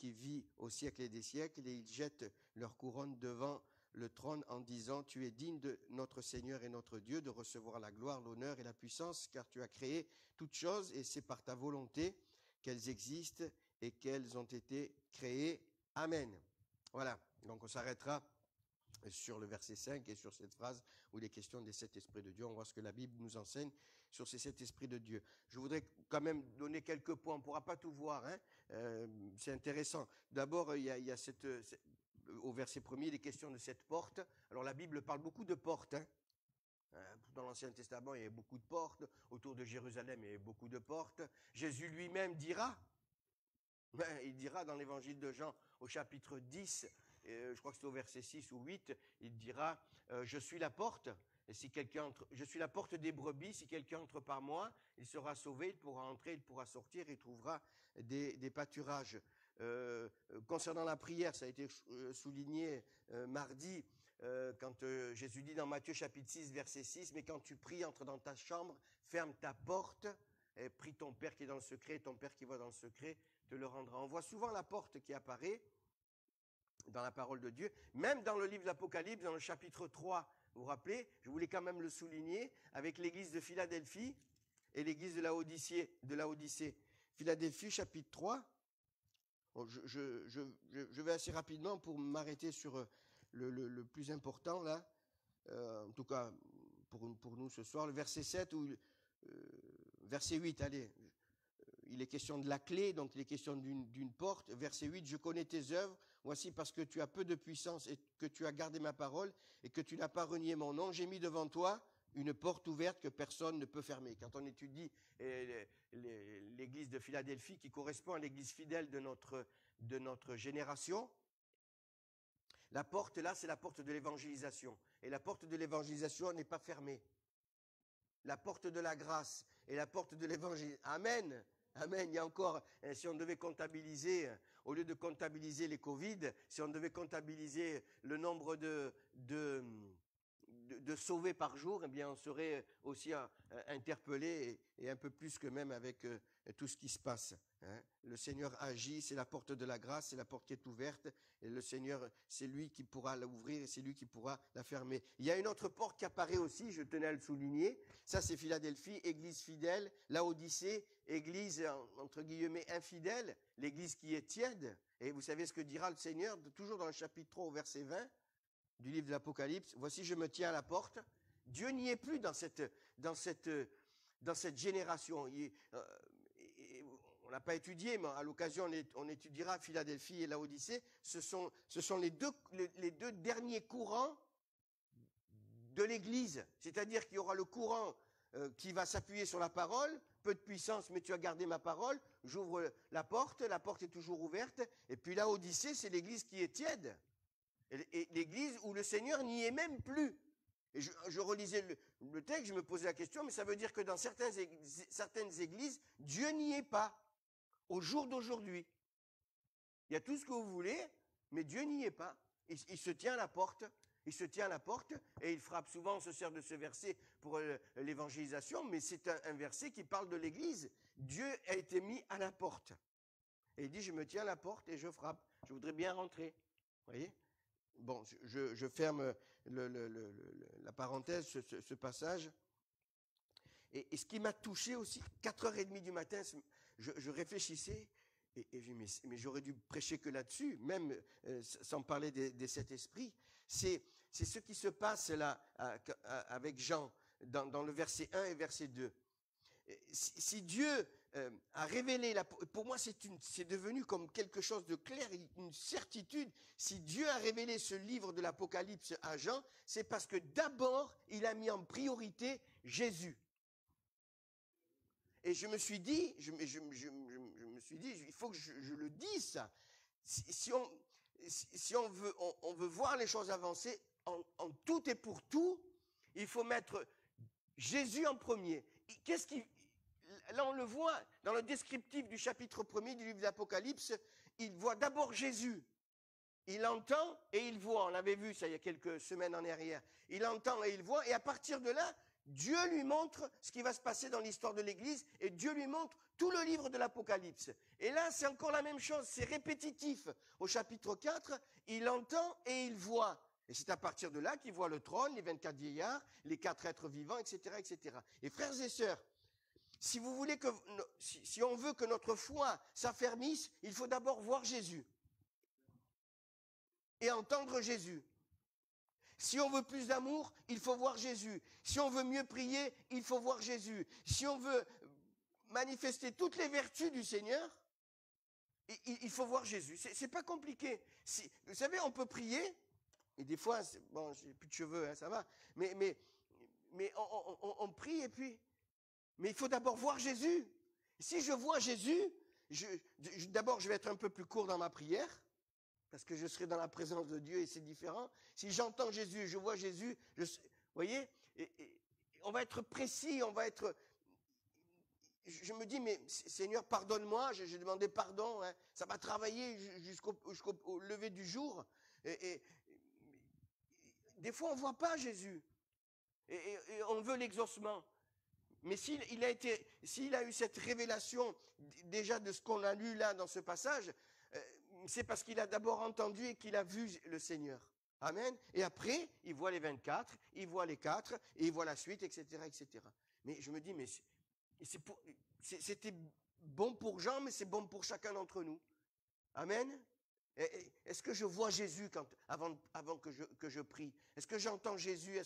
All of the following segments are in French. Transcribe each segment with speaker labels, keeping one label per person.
Speaker 1: qui vit au siècle des siècles, et ils jettent leur couronne devant le trône en disant, tu es digne de notre Seigneur et notre Dieu de recevoir la gloire, l'honneur et la puissance, car tu as créé toutes choses et c'est par ta volonté qu'elles existent et qu'elles ont été créées. Amen. Voilà, donc on s'arrêtera sur le verset 5 et sur cette phrase où il est question des 7 esprits de Dieu. On voit ce que la Bible nous enseigne sur ces 7 esprits de Dieu. Je voudrais quand même donner quelques points, on ne pourra pas tout voir, hein. C'est intéressant. D'abord, il y a au verset 1er, il est question de cette porte. Alors la Bible parle beaucoup de portes, hein. Dans l'Ancien Testament, il y a beaucoup de portes. Autour de Jérusalem, il y a beaucoup de portes. Jésus lui-même dira, il dira dans l'évangile de Jean au chapitre 10, je crois que c'est au verset 6 ou 8, il dira, je suis la porte, et si quelqu'un entre, je suis la porte des brebis, si quelqu'un entre par moi, il sera sauvé, il pourra entrer, il pourra sortir, il trouvera des pâturages. Concernant la prière, ça a été souligné mardi, quand Jésus dit dans Matthieu chapitre 6, verset 6, mais quand tu pries, entre dans ta chambre, ferme ta porte, et prie ton Père qui est dans le secret, ton Père qui voit dans le secret te le rendra. On voit souvent la porte qui apparaît dans la parole de Dieu, même dans le livre de l'Apocalypse, dans le chapitre 3, vous vous rappelez, je voulais quand même le souligner, avec l'église de Philadelphie et l'église de Laodicée. Philadelphie, chapitre 3, bon, je vais assez rapidement pour m'arrêter sur le plus important là, en tout cas pour nous ce soir, le verset 7 ou verset 8, allez, il est question de la clé, donc il est question d'une porte. Verset 8, je connais tes œuvres, voici parce que tu as peu de puissance et que tu as gardé ma parole et que tu n'as pas renié mon nom, j'ai mis devant toi une porte ouverte que personne ne peut fermer. Quand on étudie l'église de Philadelphie, qui correspond à l'église fidèle de notre génération, la porte là, c'est la porte de l'évangélisation. Et la porte de l'évangélisation n'est pas fermée. La porte de la grâce et la porte de l'évangile. Amen. Amen. Il y a encore, si on devait comptabiliser, au lieu de comptabiliser les Covid, si on devait comptabiliser le nombre de sauvés par jour, eh bien, on serait aussi interpellé et un peu plus que même avec tout ce qui se passe. Hein. Le Seigneur agit, c'est la porte de la grâce, c'est la porte qui est ouverte, et le Seigneur, c'est lui qui pourra l'ouvrir et c'est lui qui pourra la fermer. Il y a une autre porte qui apparaît aussi, je tenais à le souligner, ça c'est Philadelphie, église fidèle, Laodicée, église entre guillemets infidèle, l'église qui est tiède, et vous savez ce que dira le Seigneur, toujours dans le chapitre 3 au verset 20, du livre de l'Apocalypse, voici je me tiens à la porte, Dieu n'y est plus dans cette génération. On n'a pas étudié, mais à l'occasion, on étudiera Philadelphie et Laodicée. Ce sont les deux derniers courants de l'Église. C'est-à-dire qu'il y aura le courant qui va s'appuyer sur la parole, peu de puissance, mais tu as gardé ma parole, j'ouvre la porte est toujours ouverte. Et puis Laodicée, c'est l'Église qui est tiède. Et l'Église où le Seigneur n'y est même plus. Et je relisais le texte, je me posais la question, mais ça veut dire que dans certaines églises, Dieu n'y est pas. Au jour d'aujourd'hui. Il y a tout ce que vous voulez, mais Dieu n'y est pas. Il se tient à la porte. Il se tient à la porte et il frappe. Souvent, on se sert de ce verset pour l'évangélisation, mais c'est un verset qui parle de l'Église. Dieu a été mis à la porte. Et il dit, je me tiens à la porte et je frappe. Je voudrais bien rentrer. Vous voyez ? Bon, je ferme la parenthèse, ce passage. Et ce qui m'a touché aussi, 4h30 du matin, je réfléchissais et je dis, mais j'aurais dû prêcher que là-dessus, même sans parler des 7 esprits. C'est ce qui se passe là avec Jean dans le verset 1 et verset 2. Si Dieu a révélé, pour moi c'est devenu comme quelque chose de clair, une certitude. Si Dieu a révélé ce livre de l'Apocalypse à Jean, c'est parce que d'abord il a mis en priorité Jésus. Et je me suis dit, il faut que je le dise ça. Si on veut voir les choses avancer en tout et pour tout, il faut mettre Jésus en premier. Là on le voit dans le descriptif du chapitre 1er du livre de l'Apocalypse, il voit d'abord Jésus. Il entend et il voit. On l'avait vu ça il y a quelques semaines en arrière. Il entend et il voit. Et à partir de là, Dieu lui montre ce qui va se passer dans l'histoire de l'Église et Dieu lui montre tout le livre de l'Apocalypse. Et là, c'est encore la même chose, c'est répétitif. Au chapitre 4, il entend et il voit. Et c'est à partir de là qu'il voit le trône, les 24 vieillards, les 4 êtres vivants, etc., etc. Et frères et sœurs, si vous voulez que, si on veut que notre foi s'affermisse, il faut d'abord voir Jésus et entendre Jésus. Si on veut plus d'amour, il faut voir Jésus. Si on veut mieux prier, il faut voir Jésus. Si on veut manifester toutes les vertus du Seigneur, il faut voir Jésus. C'est pas compliqué. Vous savez, on peut prier, et des fois, bon, j'ai plus de cheveux, hein, ça va, mais on prie et puis, mais il faut d'abord voir Jésus. Si je vois Jésus, d'abord je vais être un peu plus court dans ma prière, parce que je serai dans la présence de Dieu et c'est différent. Si j'entends Jésus, je vois Jésus, vous voyez, et on va être précis, on va être... Je me dis, mais Seigneur, pardonne-moi, j'ai demandé pardon, hein, ça va travailler jusqu'au lever du jour. Et des fois, on ne voit pas Jésus. Et on veut l'exaucement. Mais s'il a eu cette révélation déjà de ce qu'on a lu là dans ce passage, c'est parce qu'il a d'abord entendu et qu'il a vu le Seigneur. Amen. Et après, il voit les 24, il voit les 4, et il voit la suite, etc., etc. Mais je me dis, mais c'était bon pour Jean, mais c'est bon pour chacun d'entre nous. Amen. Est-ce que je vois Jésus avant que je prie? Est-ce que j'entends Jésus?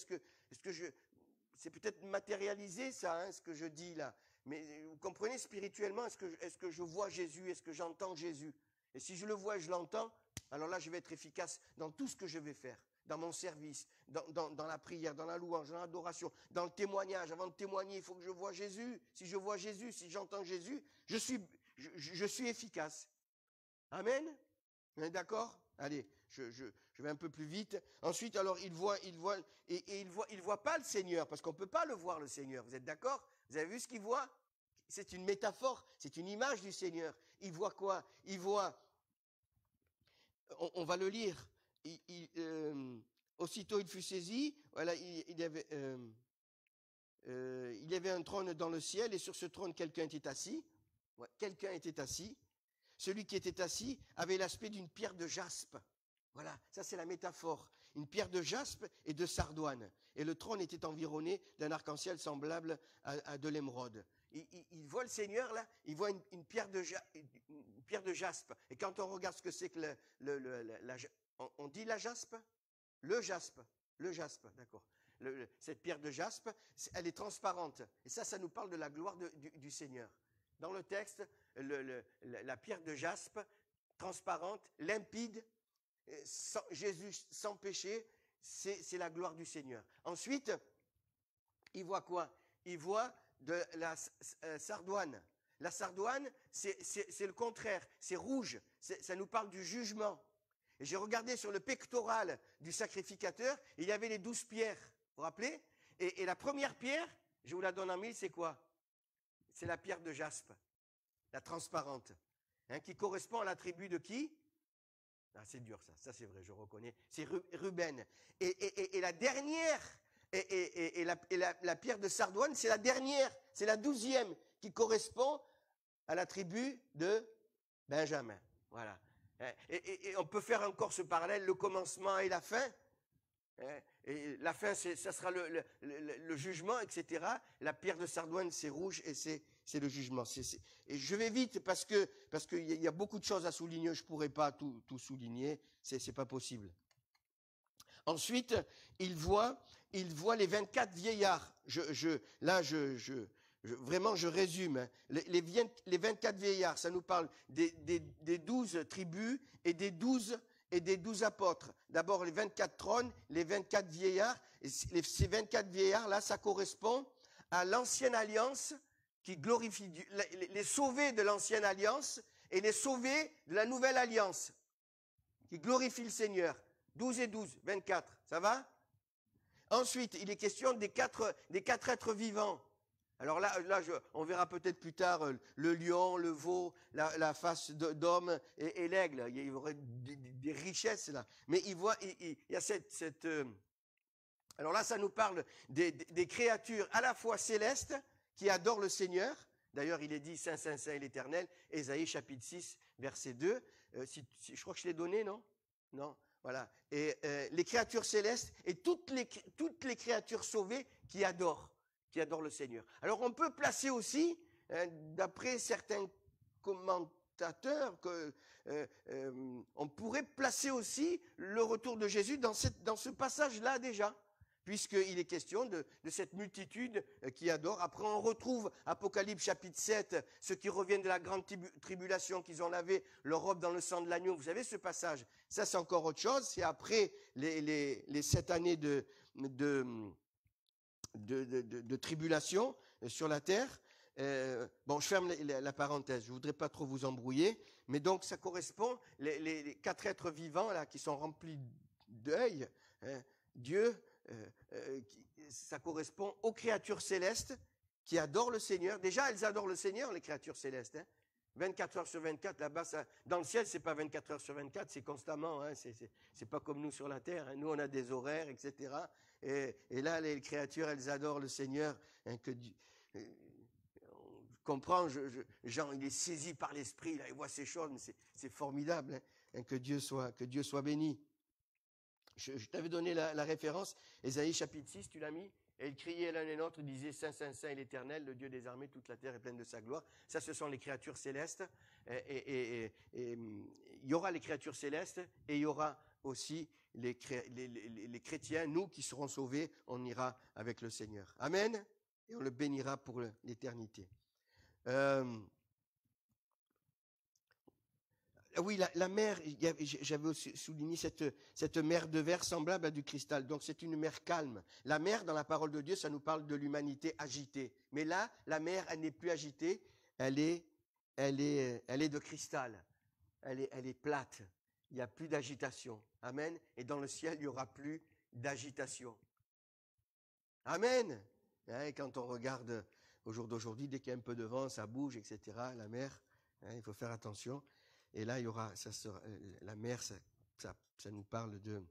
Speaker 1: C'est peut-être matérialisé ça, hein, ce que je dis là. Mais vous comprenez, spirituellement, est-ce que je vois Jésus? Est-ce que j'entends Jésus? Et si je le vois et je l'entends, alors là, je vais être efficace dans tout ce que je vais faire. Dans mon service, dans la prière, dans la louange, dans l'adoration, dans le témoignage. Avant de témoigner, il faut que je voie Jésus. Si je vois Jésus, si j'entends Jésus, je suis efficace. Amen. Vous êtes d'accord? Allez, je vais un peu plus vite. Ensuite, alors, il voit pas le Seigneur, parce qu'on ne peut pas le voir, le Seigneur. Vous êtes d'accord? Vous avez vu ce qu'il voit? C'est une métaphore, c'est une image du Seigneur. Il voit quoi? Il voit, on va le lire, aussitôt il fut saisi, voilà, il y avait un trône dans le ciel, et sur ce trône, quelqu'un était assis. Ouais, quelqu'un était assis. Celui qui était assis avait l'aspect d'une pierre de jaspe. Voilà, ça c'est la métaphore. Une pierre de jaspe et de sardoine. Et le trône était environné d'un arc-en-ciel semblable à de l'émeraude. Il voit le Seigneur là, il voit une pierre de jaspe. Et quand on regarde ce que c'est que on dit la jaspe? Le jaspe, d'accord. Cette pierre de jaspe, elle est transparente. Et ça nous parle de la gloire du Seigneur. Dans le texte, la pierre de jaspe, transparente, limpide, Jésus sans péché, c'est la gloire du Seigneur. Ensuite, il voit quoi? Il voit de la sardoine. La sardoine, c'est le contraire, c'est rouge, ça nous parle du jugement. Et j'ai regardé sur le pectoral du sacrificateur, il y avait les 12 pierres, vous vous rappelez? Et la première pierre, je vous la donne en mille, c'est quoi? C'est la pierre de jaspe, la transparente, hein, qui correspond à la tribu de qui? Ah, c'est dur ça c'est vrai, je reconnais. C'est Ruben. Et la dernière, la pierre de sardoine, c'est la dernière, c'est la 12e, qui correspond à la tribu de Benjamin. Voilà. Et on peut faire encore ce parallèle, le commencement et la fin. Et la fin, ça sera le jugement, etc. La pierre de sardoine, c'est rouge et c'est le jugement. Et je vais vite parce qu'il y a beaucoup de choses à souligner. Je ne pourrais pas tout souligner. C'est pas possible. Ensuite, il voit les 24 vieillards. Vraiment, je résume. Les 24 vieillards, ça nous parle des 12 tribus et des 12 apôtres. D'abord, les 24 trônes, les 24 vieillards. Et ces 24 vieillards-là, ça correspond à l'ancienne alliance qui glorifie les sauvés de l'ancienne alliance et les sauvés de la nouvelle alliance qui glorifient le Seigneur. 12 et 12, 24, ça va? Ensuite, il est question des quatre êtres vivants. Alors là, on verra peut-être plus tard le lion, le veau, la face d'homme et l'aigle. Il y aurait des richesses là. Mais il y a Alors là, ça nous parle des créatures à la fois célestes qui adorent le Seigneur. D'ailleurs, il est dit Saint, Saint, Saint est l'Éternel. Ésaïe chapitre 6, verset 2. Je crois que je l'ai donné, non? Non, voilà. Et les créatures célestes et toutes les créatures sauvées qui adorent le Seigneur. Alors on peut placer aussi, d'après certains commentateurs, on pourrait placer aussi le retour de Jésus dans ce passage-là déjà, puisqu'il est question de cette multitude qui adore. Après, on retrouve Apocalypse chapitre 7, ceux qui reviennent de la grande tribulation, qu'ils ont lavé leur robe dans le sang de l'agneau. Vous savez ce passage? Ça, c'est encore autre chose. C'est après les 7 années de tribulation sur la terre. Bon, je ferme la parenthèse, je voudrais pas trop vous embrouiller, mais donc ça correspond, les 4 êtres vivants là qui sont remplis d'œil, Dieu, ça correspond aux créatures célestes qui adorent le Seigneur. Déjà, elles adorent le Seigneur, les créatures célestes. 24 heures sur 24, là-bas, dans le ciel, c'est pas 24 heures sur 24, c'est constamment. C'est pas comme nous sur la terre. Nous, on a des horaires, etc. Et là, les créatures, elles adorent le Seigneur. Comprends, Jean, il est saisi par l'Esprit, là, il voit ces choses, mais c'est formidable, que Dieu soit béni. Je t'avais donné la référence, Ésaïe chapitre 6, tu l'as mis? Et ils criaient l'un et l'autre, disaient Saint, Saint, Saint est l'Éternel, le Dieu des armées, toute la terre est pleine de sa gloire. Ça, ce sont les créatures célestes. Et il y aura les créatures célestes et il y aura aussi les chrétiens, nous qui serons sauvés, on ira avec le Seigneur. Amen. Et on le bénira pour l'éternité. Oui, la mer, j'avais aussi souligné cette mer de verre semblable à du cristal. Donc c'est une mer calme. La mer, dans la parole de Dieu, ça nous parle de l'humanité agitée. Mais là, la mer, elle n'est plus agitée. Elle est de cristal. Elle est plate. Il n'y a plus d'agitation. Amen. Et dans le ciel, il n'y aura plus d'agitation. Amen. Et quand on regarde au jour d'aujourd'hui, dès qu'il y a un peu de vent, ça bouge, etc. La mer, il faut faire attention. Et là, il y aura, la mer, ça nous parle de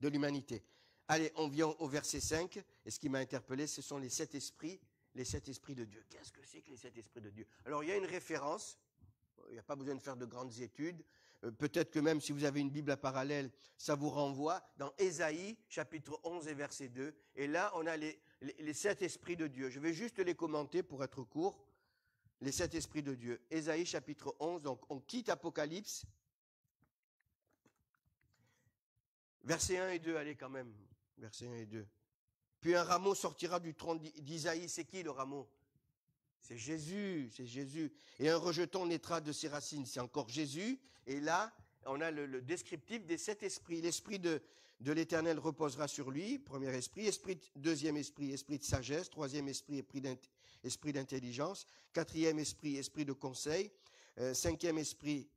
Speaker 1: l'humanité. Allez, on vient au verset 5. Et ce qui m'a interpellé, ce sont les 7 esprits de Dieu. Qu'est-ce que c'est que les 7 esprits de Dieu? Alors, il y a une référence. Il n'y a pas besoin de faire de grandes études. Peut-être que même si vous avez une Bible à parallèle, ça vous renvoie dans Ésaïe, chapitre 11 et verset 2. Et là, on a les 7 esprits de Dieu. Je vais juste les commenter pour être court. Les 7 esprits de Dieu. Ésaïe chapitre 11, donc on quitte Apocalypse. Verset 1 et 2, allez quand même. Verset 1 et 2. Puis un rameau sortira du tronc d'Isaïe. C'est qui le rameau? C'est Jésus, c'est Jésus. Et un rejeton naîtra de ses racines. C'est encore Jésus. Et là, on a le descriptif des 7 esprits. L'esprit de l'Éternel reposera sur lui. Premier esprit. Deuxième esprit, esprit de sagesse. Troisième esprit, esprit d'intelligence. Quatrième esprit, esprit de conseil. Cinquième esprit,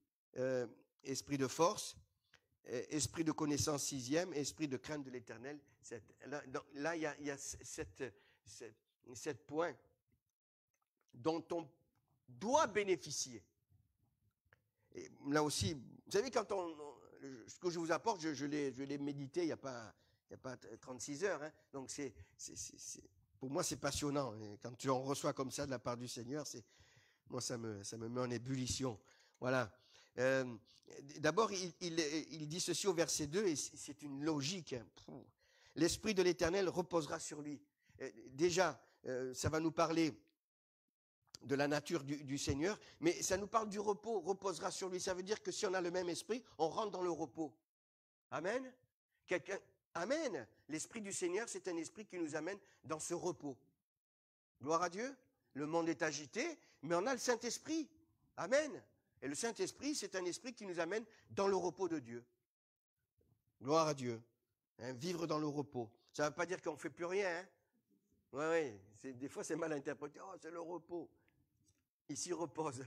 Speaker 1: esprit de force. Esprit de connaissance, sixième. Esprit de crainte de l'Éternel. Là, il y a 7 points dont on doit bénéficier. Et là aussi, vous savez, quand ce que je vous apporte, je l'ai médité il n'y a pas 36 heures. Donc pour moi, c'est passionnant. Et quand on reçoit comme ça de la part du Seigneur, moi, ça me met en ébullition. Voilà. D'abord, il dit ceci au verset 2, et c'est une logique. L'Esprit de l'Éternel reposera sur lui. Déjà, ça va nous parler de la nature du Seigneur, mais ça nous parle du repos, reposera sur lui. Ça veut dire que si on a le même esprit, on rentre dans le repos. Amen. Amen. L'esprit du Seigneur, c'est un esprit qui nous amène dans ce repos. Gloire à Dieu. Le monde est agité, mais on a le Saint-Esprit. Amen. Et le Saint-Esprit, c'est un esprit qui nous amène dans le repos de Dieu. Gloire à Dieu. Vivre dans le repos. Ça ne veut pas dire qu'on ne fait plus rien. Oui. Des fois, c'est mal interprété. Oh, c'est le repos. Il s'y repose.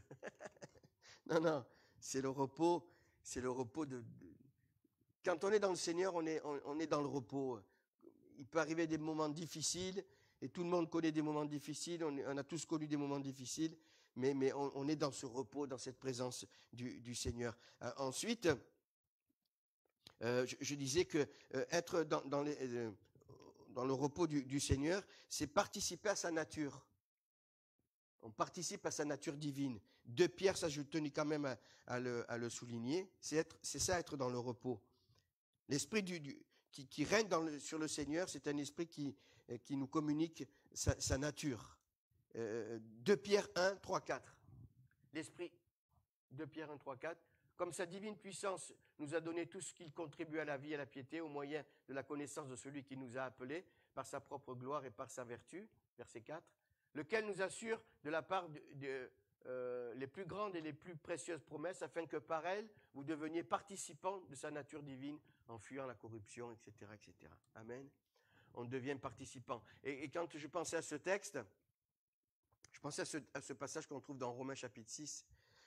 Speaker 1: Non, c'est le repos. C'est le repos de... Quand on est dans le Seigneur, on est dans le repos. Il peut arriver des moments difficiles, et tout le monde connaît des moments difficiles. On a tous connu des moments difficiles, mais on est dans ce repos, dans cette présence du Seigneur. Ensuite, Je disais que être dans le repos du Seigneur, c'est participer à sa nature. On participe à sa nature divine. 2 Pierre, ça je tenais quand même à le souligner, c'est ça, être dans le repos. L'esprit qui règne sur le Seigneur, c'est un esprit qui nous communique sa nature. 2 Pierre 1, 3, 4. L'esprit, 2 Pierre 1, 3, 4. Comme sa divine puissance nous a donné tout ce qu'il contribue à la vie et à la piété au moyen de la connaissance de celui qui nous a appelés par sa propre gloire et par sa vertu, verset 4, lequel nous assure de la part les plus grandes et les plus précieuses promesses, afin que par elles, vous deveniez participants de sa nature divine en fuyant la corruption, etc., etc. Amen. On devient participant. Et quand je pensais à ce texte, je pensais à ce passage qu'on trouve dans Romains chapitre 6,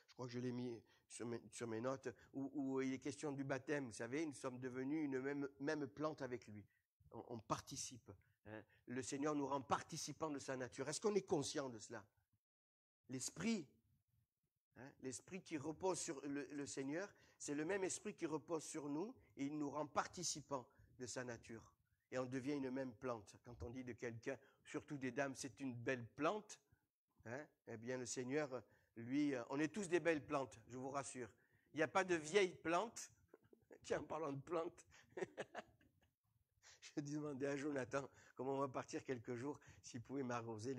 Speaker 1: je crois que je l'ai mis sur mes notes, où il est question du baptême. Vous savez, nous sommes devenus une même plante avec lui. On participe. Hein. Le Seigneur nous rend participants de sa nature. Est-ce qu'on est conscient de cela? L'esprit qui repose sur le Seigneur, c'est le même esprit qui repose sur nous et il nous rend participants de sa nature. Et on devient une même plante. Quand on dit de quelqu'un, surtout des dames, c'est une belle plante, eh bien le Seigneur, lui, on est tous des belles plantes, je vous rassure. Il n'y a pas de vieilles plantes. Tiens, en parlant de plantes, je demandais à Jonathan comment on va partir quelques jours, s'il pouvait m'arroser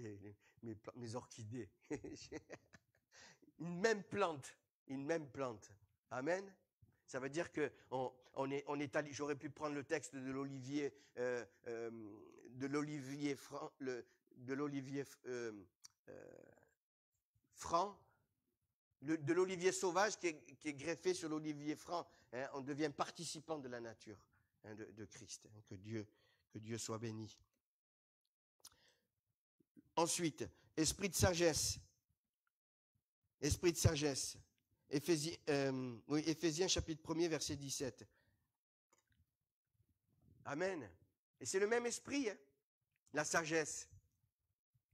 Speaker 1: mes orchidées. Une même plante. Amen. Ça veut dire que on est allé. J'aurais pu prendre le texte de l'olivier, franc, de l'olivier sauvage qui est greffé sur l'olivier franc. Hein, on devient participant de la nature de Christ. Hein, que Dieu soit béni. Ensuite, esprit de sagesse. Esprit de sagesse. Éphésiens chapitre 1er, verset 17. Amen. Et c'est le même esprit, hein, la sagesse.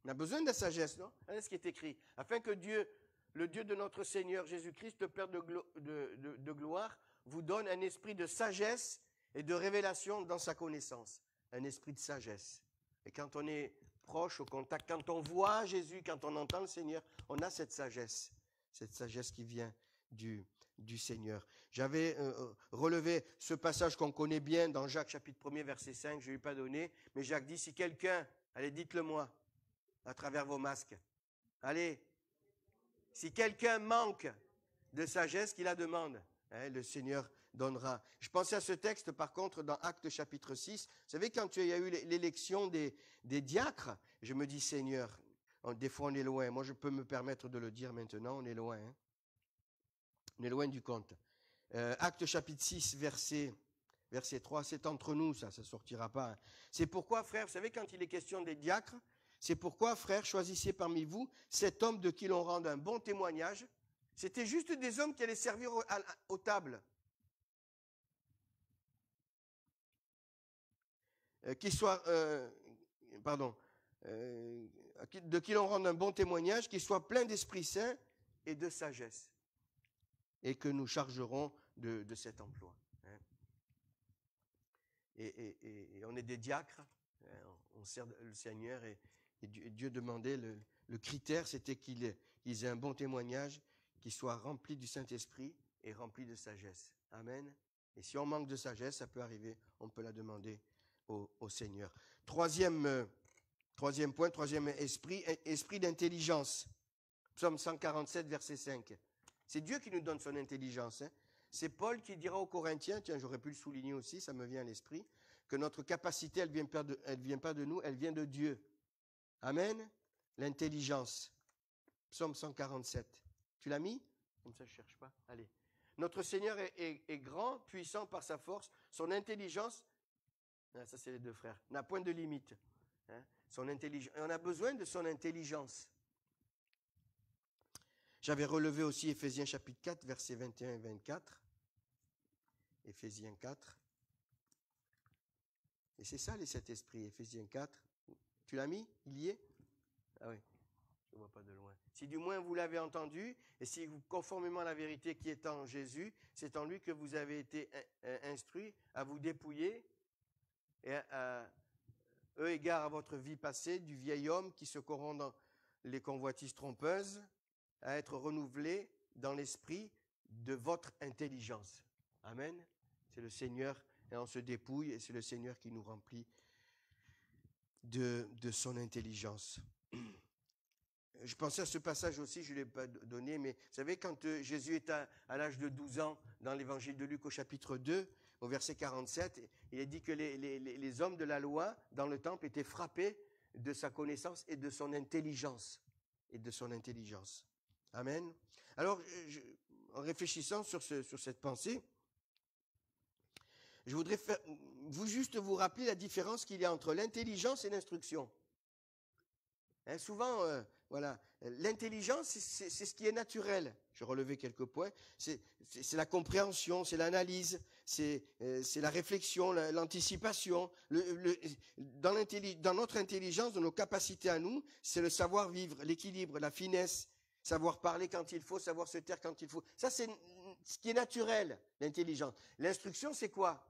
Speaker 1: On a besoin de la sagesse, non? C'est ce qui est écrit. Afin que Dieu, le Dieu de notre Seigneur Jésus-Christ, le Père de gloire, vous donne un esprit de sagesse et de révélation dans sa connaissance. Un esprit de sagesse. Et quand on est proche, au contact, quand on voit Jésus, quand on entend le Seigneur, on a cette sagesse qui vient du Seigneur. J'avais relevé ce passage qu'on connaît bien dans Jacques chapitre 1er, verset 5, je ne l'ai pas donné, mais Jacques dit, si quelqu'un, allez, dites-le moi, à travers vos masques, allez, si quelqu'un manque de sagesse, qu'il la demande, hein, le Seigneur donnera. Je pensais à ce texte, par contre, dans Actes chapitre 6. Vous savez, quand il y a eu l'élection des diacres, je me dis, Seigneur, des fois on est loin. Moi, je peux me permettre de le dire maintenant, on est loin. Hein. On est loin du compte. Actes chapitre 6, verset 3, c'est entre nous, ça ne sortira pas. Hein. C'est pourquoi, frère, vous savez, quand il est question des diacres, c'est pourquoi, frère, choisissez parmi vous cet homme de qui l'on rende un bon témoignage. C'était juste des hommes qui allaient servir aux tables. De qui l'on rende un bon témoignage, qui soit plein d'Esprit Saint et de sagesse. Et que nous chargerons de cet emploi. Hein. Et on est des diacres, hein, on sert le Seigneur et Dieu demandait, le critère c'était qu'ils aient un bon témoignage, qu'ils soient remplis du Saint-Esprit et remplis de sagesse. Amen. Et si on manque de sagesse, ça peut arriver, on peut la demander au Seigneur. Troisième point, troisième esprit d'intelligence. Psaume 147, verset 5. C'est Dieu qui nous donne son intelligence. Hein. C'est Paul qui dira aux Corinthiens, tiens, j'aurais pu le souligner aussi, ça me vient à l'esprit, que notre capacité, elle vient pas de nous, elle vient de Dieu. Amen. L'intelligence. Psaume 147. Tu l'as mis? Comme ça, je ne cherche pas. Allez. Notre Seigneur est grand, puissant par sa force. Son intelligence, ça c'est les deux frères, n'a point de limite. Hein. Son intelligence. On a besoin de son intelligence. J'avais relevé aussi Éphésiens chapitre 4, versets 21 et 24. Éphésiens 4. Et c'est ça les sept esprits, Éphésiens 4. Tu l'as mis? Il y est? Ah oui. je ne vois pas de loin. Si du moins vous l'avez entendu, et si vous, conformément à la vérité qui est en Jésus, c'est en lui que vous avez été instruits à vous dépouiller, et eu égard à votre vie passée, du vieil homme qui se corrompt dans les convoitises trompeuses, à être renouvelé dans l'esprit de votre intelligence. Amen. C'est le Seigneur, et on se dépouille, et c'est le Seigneur qui nous remplit de son intelligence. Je pensais à ce passage aussi, je ne l'ai pas donné, mais vous savez, quand Jésus est à l'âge de 12 ans, dans l'évangile de Luc au chapitre 2, au verset 47, il est dit que les hommes de la loi dans le temple étaient frappés de sa connaissance et de son intelligence. Amen. Alors, en réfléchissant sur cette pensée, je voudrais juste vous rappeler la différence qu'il y a entre l'intelligence et l'instruction. Souvent, voilà, l'intelligence, c'est ce qui est naturel. Je relevais quelques points. C'est la compréhension, c'est l'analyse, c'est la réflexion, l'anticipation. Dans notre intelligence, dans nos capacités à nous, c'est le savoir-vivre, l'équilibre, la finesse, savoir parler quand il faut, savoir se taire quand il faut. Ça, c'est ce qui est naturel, l'intelligence. L'instruction, c'est quoi?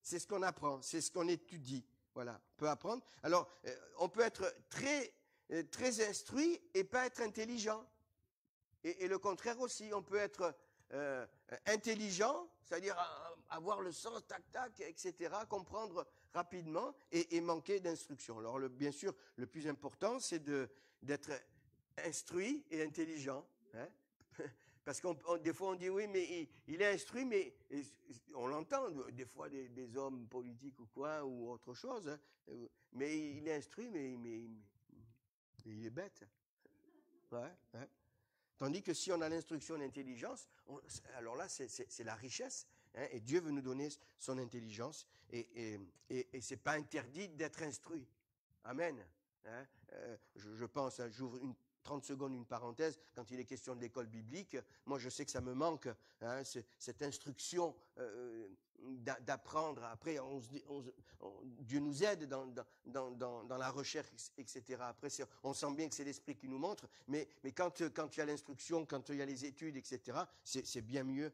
Speaker 1: C'est ce qu'on apprend, c'est ce qu'on étudie. Voilà, on peut apprendre. Alors, on peut être très instruit et pas être intelligent. Et le contraire aussi, on peut être intelligent, c'est-à-dire avoir le sens, tac, tac, etc., comprendre rapidement et manquer d'instruction. Alors, bien sûr, le plus important, c'est d'être instruit et intelligent. Hein. Parce que des fois on dit oui, mais il est instruit, mais on l'entend des fois des hommes politiques ou quoi, ou autre chose, hein, mais il est instruit, mais il est bête. Ouais, hein. Tandis que si on a l'instruction et l'intelligence, alors là c'est la richesse, hein, et Dieu veut nous donner son intelligence, et c'est pas interdit d'être instruit. Amen. Hein. Je pense, hein, j'ouvre 30 secondes, une parenthèse, quand il est question de l'école biblique, moi je sais que ça me manque, hein, cette instruction d'apprendre. Après, Dieu nous aide dans la recherche, etc. Après, on sent bien que c'est l'Esprit qui nous montre, mais quand il y a l'instruction, quand il y a les études, etc., c'est bien mieux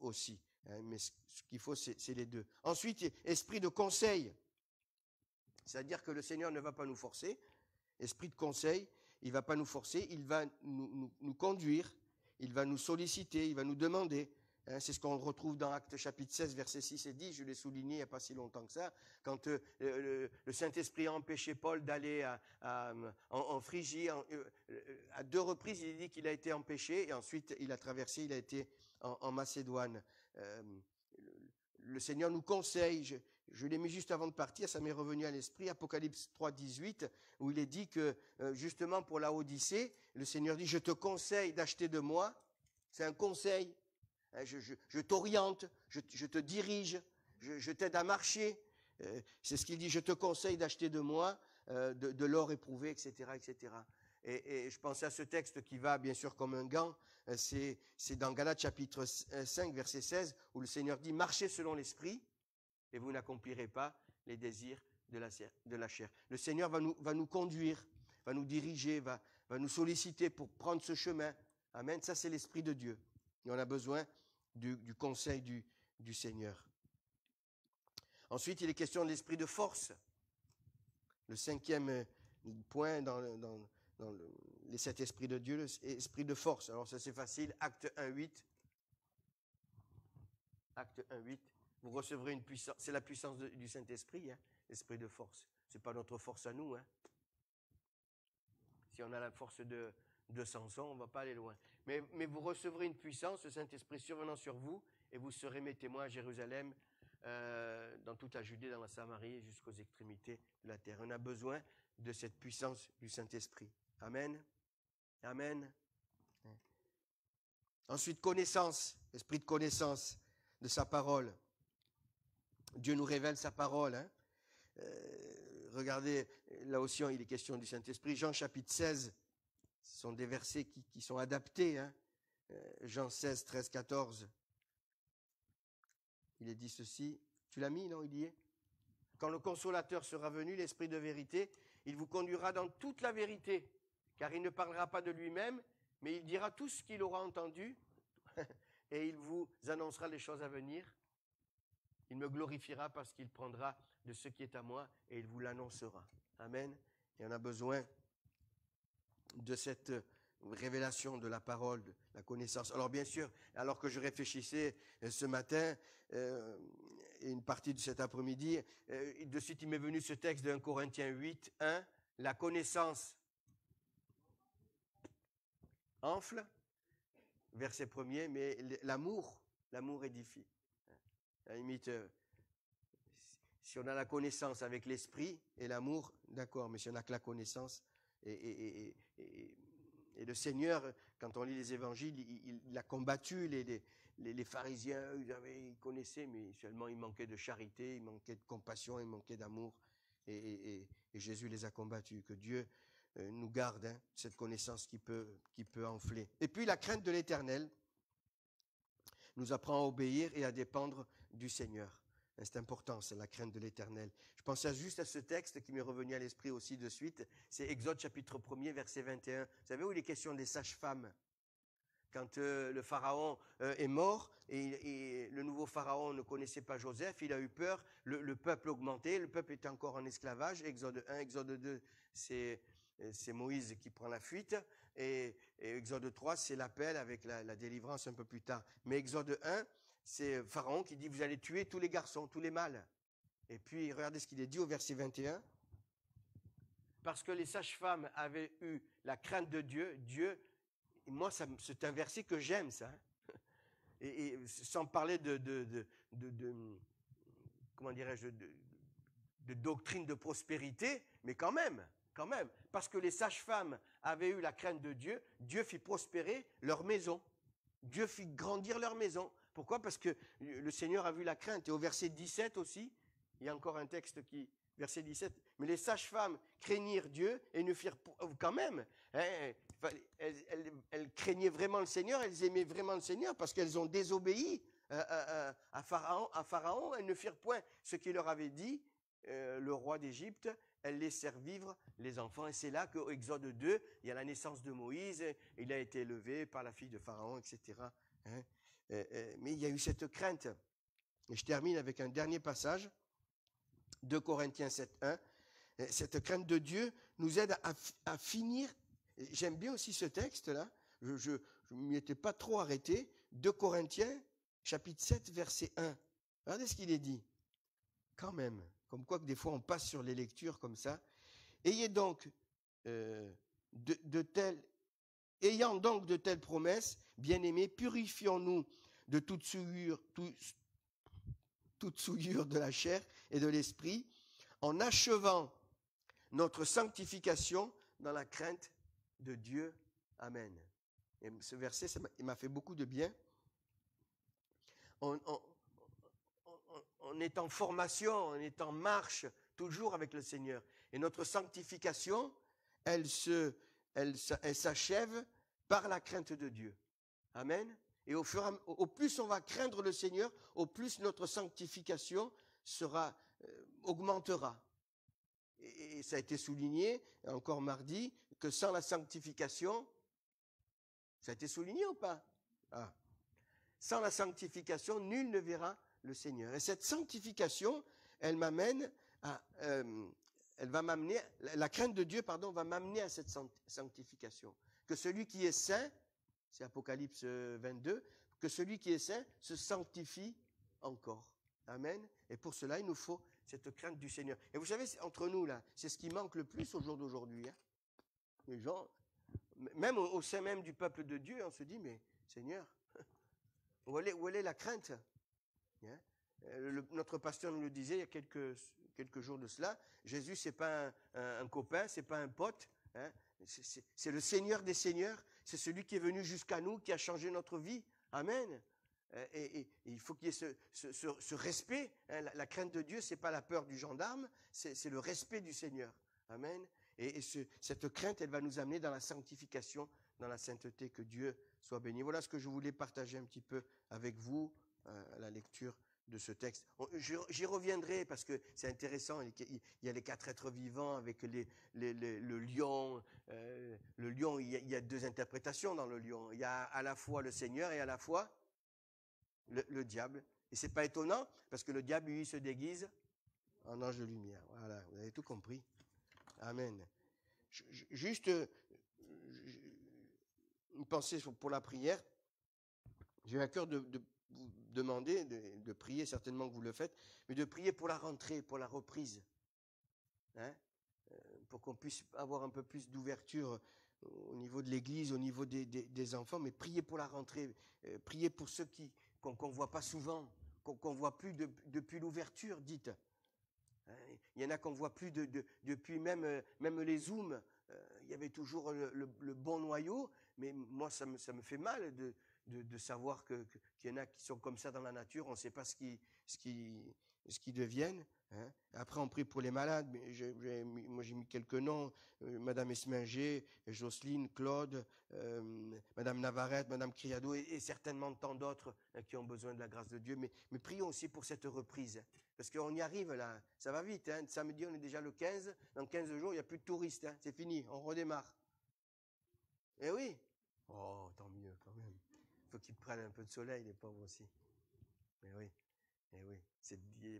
Speaker 1: aussi. Hein, mais ce qu'il faut, c'est les deux. Ensuite, esprit de conseil. C'est-à-dire que le Seigneur ne va pas nous forcer. Esprit de conseil, il ne va pas nous forcer, il va nous conduire, il va nous solliciter, il va nous demander. Hein, c'est ce qu'on retrouve dans Actes chapitre 16, versets 6 et 10, je l'ai souligné il n'y a pas si longtemps que ça, quand le Saint-Esprit a empêché Paul d'aller en Phrygie. À 2 reprises, il dit qu'il a été empêché, et ensuite il a traversé, il a été en Macédoine. Le Seigneur nous conseille, je l'ai mis juste avant de partir, ça m'est revenu à l'esprit, Apocalypse 3, 18, où il est dit que, justement pour la Odyssée, le Seigneur dit, je te conseille d'acheter de moi, c'est un conseil, je t'oriente, je te dirige, je t'aide à marcher, c'est ce qu'il dit, je te conseille d'acheter de moi, de l'or éprouvé, etc., etc. Et je pensais à ce texte qui va bien sûr comme un gant, c'est dans Galates chapitre 5, verset 16, où le Seigneur dit, marchez selon l'esprit, et vous n'accomplirez pas les désirs de la chair. Le Seigneur va nous conduire, va nous diriger, va nous solliciter pour prendre ce chemin. Amen. Ça, c'est l'Esprit de Dieu. Et on a besoin du conseil du Seigneur. Ensuite, il est question de l'esprit de force. Le 5e point dans les 7 esprits de Dieu, l'esprit de force. Alors ça, c'est facile. Acte 1.8. Acte 1.8. Vous recevrez une puissance, c'est la puissance du Saint-Esprit, hein, l'esprit de force. C'est pas notre force à nous, hein. Si on a la force de Samson, on va pas aller loin. Mais vous recevrez une puissance, le Saint-Esprit survenant sur vous, et vous serez mes témoins à Jérusalem, dans toute la Judée, dans la Samarie, jusqu'aux extrémités de la terre. On a besoin de cette puissance du Saint-Esprit. Amen. Amen. Ensuite, connaissance, esprit de connaissance de sa parole. Dieu nous révèle sa parole. Hein. Regardez, là aussi, il est question du Saint-Esprit. Jean chapitre 16, ce sont des versets qui sont adaptés. Hein. Jean 16, 13, 14. Il est dit ceci. Tu l'as mis, non, il y est. Quand le consolateur sera venu, l'Esprit de vérité, Il vous conduira dans toute la vérité, car il ne parlera pas de lui-même, mais il dira tout ce qu'il aura entendu, et il vous annoncera les choses à venir. Il me glorifiera parce qu'il prendra de ce qui est à moi, et il vous l'annoncera. Amen. Et on a besoin de cette révélation de la parole, de la connaissance. Alors bien sûr, alors que je réfléchissais ce matin, et une partie de cet après-midi, de suite il m'est venu ce texte de 1 Corinthiens 8, 1, la connaissance enfle, verset 1er, mais l'amour édifie. À la limite, si on a la connaissance avec l'esprit et l'amour, d'accord, mais si on n'a que la connaissance, et le Seigneur, quand on lit les évangiles, il a combattu les pharisiens, ils connaissaient, mais seulement il manquait de charité, il manquait de compassion, il manquait d'amour, et Jésus les a combattus. Que Dieu nous garde cette connaissance qui peut enfler. Et puis la crainte de l'Éternel nous apprend à obéir et à dépendre du Seigneur. C'est important, c'est la crainte de l'Éternel. Je pensais juste à ce texte qui m'est revenu à l'esprit aussi de suite. C'est Exode chapitre 1er, verset 21. Vous savez où il est question des sages-femmes? Quand le pharaon est mort et le nouveau pharaon ne connaissait pas Joseph, il a eu peur, le peuple augmentait, le peuple était encore en esclavage. Exode 1, Exode 2, c'est Moïse qui prend la fuite. Et Exode 3, c'est l'appel avec la délivrance un peu plus tard. Mais Exode 1, c'est Pharaon qui dit, vous allez tuer tous les garçons, tous les mâles. Et puis, regardez ce qu'il est dit au verset 21. Parce que les sages-femmes avaient eu la crainte de Dieu, moi, c'est un verset que j'aime, ça. Et sans parler comment dirais-je, de doctrine de prospérité, mais quand même. Parce que les sages-femmes avaient eu la crainte de Dieu fit prospérer leur maison. Dieu fit grandir leur maison. Pourquoi? Parce que le Seigneur a vu la crainte. Et au verset 17 aussi, il y a encore un texte verset 17, mais les sages-femmes craignirent Dieu et ne firent quand même, elles craignaient vraiment le Seigneur, elles aimaient vraiment le Seigneur parce qu'elles ont désobéi à Pharaon, elles ne firent point ce qu'il leur avait dit, le roi d'Égypte, elles laissèrent vivre les enfants. Et c'est là qu'au Exode 2, il y a la naissance de Moïse, il a été élevé par la fille de Pharaon, etc. Mais il y a eu cette crainte. Et je termine avec un dernier passage, 2 Corinthiens 7, 1. Cette crainte de Dieu nous aide à finir. J'aime bien aussi ce texte-là. Je ne m'y étais pas trop arrêté. 2 Corinthiens, chapitre 7, verset 1. Regardez ce qu'il est dit. Quand même, comme quoi que des fois on passe sur les lectures comme ça. Ayant donc de telles promesses, bien-aimés, purifions-nous de toute souillure de la chair et de l'esprit, en achevant notre sanctification dans la crainte de Dieu. Amen. Et ce verset, il m'a fait beaucoup de bien. On est en formation, on est en marche, toujours avec le Seigneur. Et notre sanctification, elle s'achève par la crainte de Dieu. Amen. Et au plus on va craindre le Seigneur, au plus notre sanctification augmentera. Et ça a été souligné, encore mardi, que sans la sanctification, ça a été souligné ou pas? Sans la sanctification, nul ne verra le Seigneur. Et cette sanctification, la crainte de Dieu, va m'amener à cette sanctification. Que celui qui est saint, c'est Apocalypse 22, que celui qui est saint se sanctifie encore. Amen. Et pour cela, il nous faut cette crainte du Seigneur. Et vous savez, entre nous, là, c'est ce qui manque le plus au jour d'aujourd'hui. Les gens, même au sein même du peuple de Dieu, on se dit, mais Seigneur, où elle est la crainte? Notre pasteur nous le disait il y a quelques jours de cela. Jésus, c'est pas un copain, c'est pas un pote. C'est le Seigneur des Seigneurs. C'est celui qui est venu jusqu'à nous, qui a changé notre vie. Amen. Et il faut qu'il y ait ce respect. La crainte de Dieu, c'est pas la peur du gendarme, c'est le respect du Seigneur. Amen. Et cette crainte, elle va nous amener dans la sanctification, dans la sainteté. Que Dieu soit béni. Voilà ce que je voulais partager un petit peu avec vous à la lecture de ce texte. J'y reviendrai parce que c'est intéressant. Il y a les 4 êtres vivants avec le lion. Le lion, il y a 2 interprétations dans le lion. Il y a à la fois le Seigneur et à la fois le diable. Et c'est pas étonnant parce que le diable, lui, se déguise en ange de lumière. Voilà, vous avez tout compris. Amen. Juste une pensée pour la prière. J'ai à cœur de vous demander, de prier, certainement que vous le faites, mais de prier pour la rentrée, pour la reprise. Hein, pour qu'on puisse avoir un peu plus d'ouverture au niveau de l'Église, au niveau des enfants, mais priez pour la rentrée, priez pour ceux qu'on ne voit pas souvent, qu'on ne voit plus depuis l'ouverture, dites. Il y en a qu'on ne voit plus depuis même les Zooms. Il y avait toujours le bon noyau, mais moi, ça me fait mal de savoir qu'il y en a qui sont comme ça dans la nature, on ne sait pas ce qu'ils deviennent. Hein. Après, on prie pour les malades. Moi, j'ai mis quelques noms. Madame Esminger, Jocelyne, Claude, Madame Navarrete, Madame Criado et certainement tant d'autres qui ont besoin de la grâce de Dieu. Mais prions aussi pour cette reprise. Parce qu'on y arrive là. Ça va vite. Hein. Samedi, on est déjà le 15. Dans 15 jours, il n'y a plus de touristes. Hein. C'est fini. On redémarre. Eh oui. Oh, tant mieux quand même. Il faut qu'ils prennent un peu de soleil, les pauvres aussi. Mais oui. Eh oui, c'est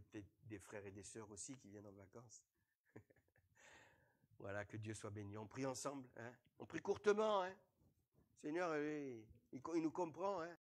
Speaker 1: peut-être des frères et des sœurs aussi qui viennent en vacances. Voilà, que Dieu soit béni. On prie ensemble. Hein. On prie courtement. Hein. Seigneur, il nous comprend. Hein.